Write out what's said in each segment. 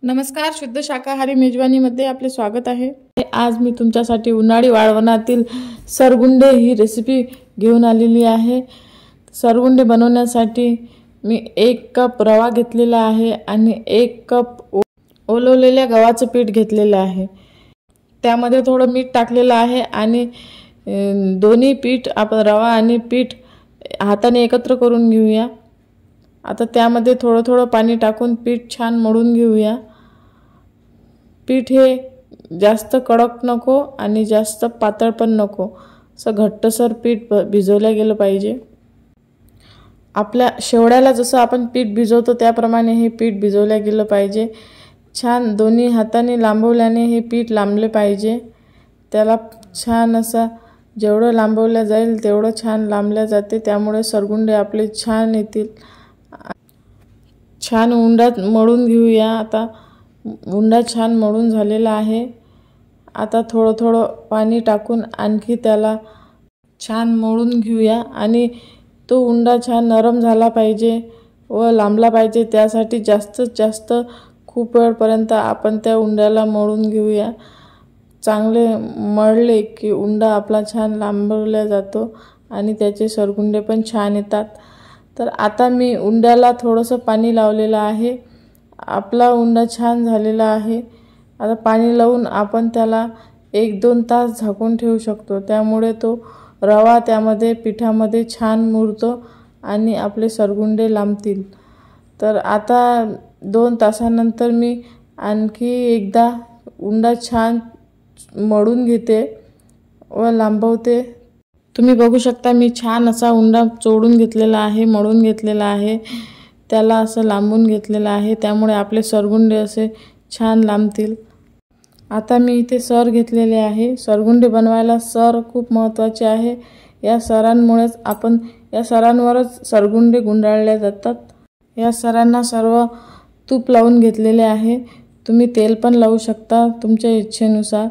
नमस्कार, शुद्ध शाकाहारी मेजवानीमध्ये आपले स्वागत आहे। आज मी तुमच्यासाठी उन्हाळी वाळवणातील सरगुंडे ही रेसिपी घेऊन आलेली आहे। सरगुंडे बनवण्यासाठी मी 1 कप रवा घेतलेला आहे आणि 1 कप ओलवलेल्या गव्हाचं पीठ घेतलेलं आहे। त्यामध्ये थोडं मीठ टाकलेलं आहे आणि दोन्ही पीठ आपण रवा आणि पीठ हाताने एकत्र करून घेऊया। आता त्यामध्ये थोडं थोडं पाणी टाकून पीठ छान मळून घेऊया। पीठ हे जास्त कडक नको आणि जास्त पातळ पण नको, असं घट्टसर पीठ भिजवलं गेलं पाहिजे। आपल्या शेवड्याला जसं आपण पीठ भिजवतो त्याप्रमाणे हे पीठ भिजवलं गेलं पाहिजे। छान दोन्ही हाताने लांबवल्याने हे पीठ लांबले पाहिजे। त्याला छान असं जेवढं लांबवलं जाईल तेवढं छान लांबल्या जाते, त्यामुळे सरगुंडे आपले छान येतील। छान उंडात मळून घेऊया। आता उंडा छान मळून झालेला आहे। आता थोडं थोडं पाणी टाकून आणखी त्याला छान मळून घेऊया आणि तो उंडा छान नरम झाला पाहिजे व लांबला पाहिजे। त्यासाठी जास्तीत जास्त खूप वेळपर्यंत आपण त्या उंड्याला मळून घेऊया। चांगले मळले की उंडा आपला छान लांबवला जातो आणि त्याचे सरगुंडे पण छान येतात। तर आता मी उंड्याला थोडंसं पाणी लावलेलं आहे। आपला उंडा छान झालेला आहे। आता पाणी लावून आपण त्याला 1-2 तास झाकून ठेवू शकतो, त्यामुळे तो रवा त्यामध्ये पिठामध्ये छान मुरतो आणि आपले सरगुंडे लांबतील। तर आता 2 तासानंतर मी आणखी एकदा उंडा छान मळून घेते व लांबवते। तुम्ही बघू शकता मी छान असा उंडा चोडून घेतलेला आहे, मळून घेतलेला आहे, त्याला असं लांबून घेतलेलं आहे, त्यामुळे आपले सरगुंडे असे छान लांबतील। आता मी इथे सर घेतलेले आहे। सरगुंडे बनवायला सर खूप महत्त्वाचे आहे। या सरांमुळेच आपण या सरांवरच सरगुंडे गुंडाळले जातात। या सरांना सर्व तूप लावून घेतलेले आहे। तुम्ही तेल पण लावू शकता तुमच्या इच्छेनुसार।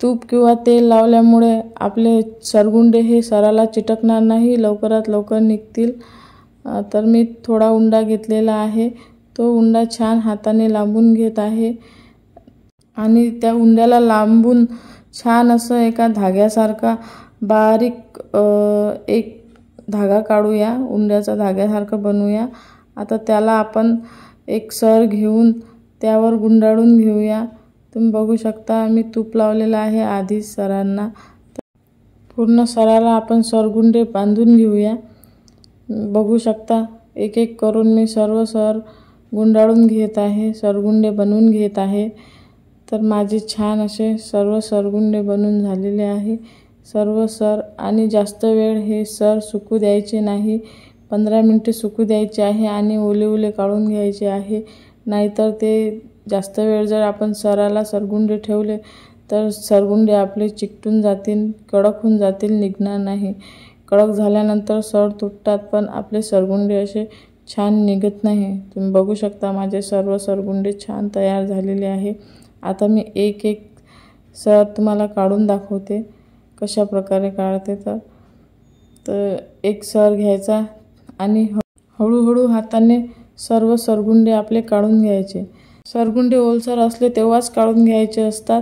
तूप किंवा तेल लावल्यामुळे आपले सरगुंडे हे सराला चिटकणार नाही, लवकरात लवकर निघतील। तर मी थोडा उंडा घेतलेला आहे, तो उंडा छान हाताने लांबून घेत आहे आणि त्या उंड्याला लांबून छान असं एका धाग्यासारखा बारीक एक धागा काढूया, उंड्याचा धाग्यासारखा बनवूया। आता त्याला आपण एक सर घेऊन त्यावर गुंडाळून घेऊया। तुम्ही बघू शकता मी तूप लावलेलं आहे आधी सरांना। पूर्ण सराला आपण सरगुंडे बांधून घेऊया। बघू शकता एक एक करून मी सर्व सर गुंडाळून घेत आहे, सरगुंडे बनवून घेत आहे। तर माझे छान असे सर्व सरगुंडे बनून झालेले आहे। सर्व सर आणि जास्त वेळ हे सर सुकू द्यायचे नाही, 15 मिनिटे सुकू द्यायचे आहे आणि ओले ओले काढून घ्यायचे आहे। नाहीतर ते जास्त वेळ जर आपण सराला सरगुंडे ठेवले तर सरगुंडे आपले चिकटून जातील, कडक होऊन जातील, निघणार नाही। कडक झाल्यानंतर सर तुटतात पण आपले सरगुंडे असे छान निघत नाही। तुम्ही बघू शकता माझे सर्व सरगुंडे छान तयार झालेले आहे। आता मी एक एक सर तुम्हाला काढून दाखवते कशा प्रकारे काढते। तर एक सर घ्यायचा आणि हळूहळू हाताने सर्व सरगुंडे आपले काढून घ्यायचे। सरगुंडे ओलसर असले तेव्हाच काढून घ्यायचे असतात।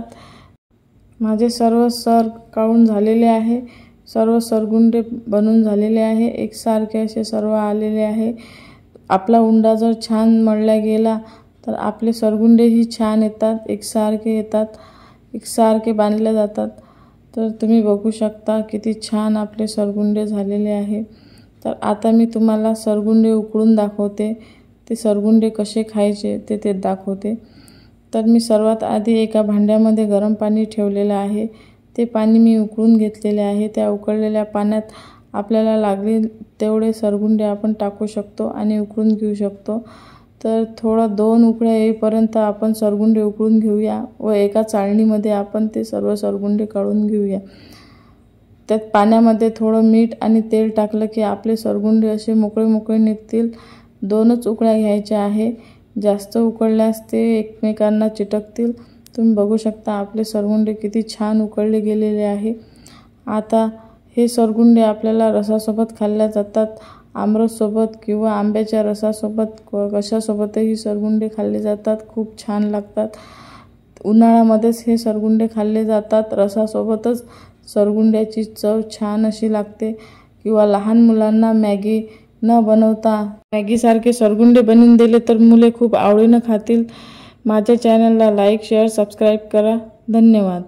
माझे सर्व सर काढून झालेले आहे, सर्व सरगुंडे बनून झालेले आहे, एकसारखे असे सर्व आलेले आहे। आपला उंडा जर छान मळला गेला तर आपले सरगुंडेही छान येतात, एकसारखे येतात, एकसारखे बांधले जातात। तर तुम्ही बघू शकता किती छान आपले सरगुंडे झालेले आहे। तर आता मी तुम्हाला सरगुंडे उकळून दाखवते, ते सरगुंडे कसे खायचे ते दाखवते। तर मी सर्वात आधी एका भांड्यामध्ये गरम पाणी ठेवलेलं आहे, ते पाणी मी उकळून घेतलेले आहे। त्या उकळलेल्या पाण्यात आपल्याला लागेल तेवढे सरगुंडे आपण टाकू शकतो आणि उकळून घेऊ शकतो। तर थोडं 2 उकळ्या येईपर्यंत आपण सरगुंडे उकळून घेऊया व एका चाळणीमध्ये आपण ते सर्व सरगुंडे काढून घेऊया। त्यात पाण्यामध्ये थोडं मीठ आणि तेल टाकलं की आपले सरगुंडे असे मोकळे मोकळे निघतील। 2च उकळ्या घ्यायच्या आहे, जास्त उकळल्यास ते एकमेकांना चिटकतील। तुम्ही बघू शकता आपले सरगुंडे किती छान उकळले गेलेले आहे। आता हे सरगुंडे आपल्याला रसासोबत खाल्ल्या जातात आमरससोबत किंवा आंब्याच्या रसासोबत कशासोबतही सरगुंडे खाल्ले जातात, खूप छान लागतात। उन्हाळ्यामध्येच हे सरगुंडे खाल्ले जातात, रसासोबतच सरगुंड्याची चव छान अशी लागते। किंवा लहान मुलांना मॅगी न बनवता मॅगीसारखे सरगुंडे बनवून दिले तर मुले खूप आवडीने खातील। माझ्या चॅनलला लाईक, शेअर, सबस्क्राईब करा। धन्यवाद।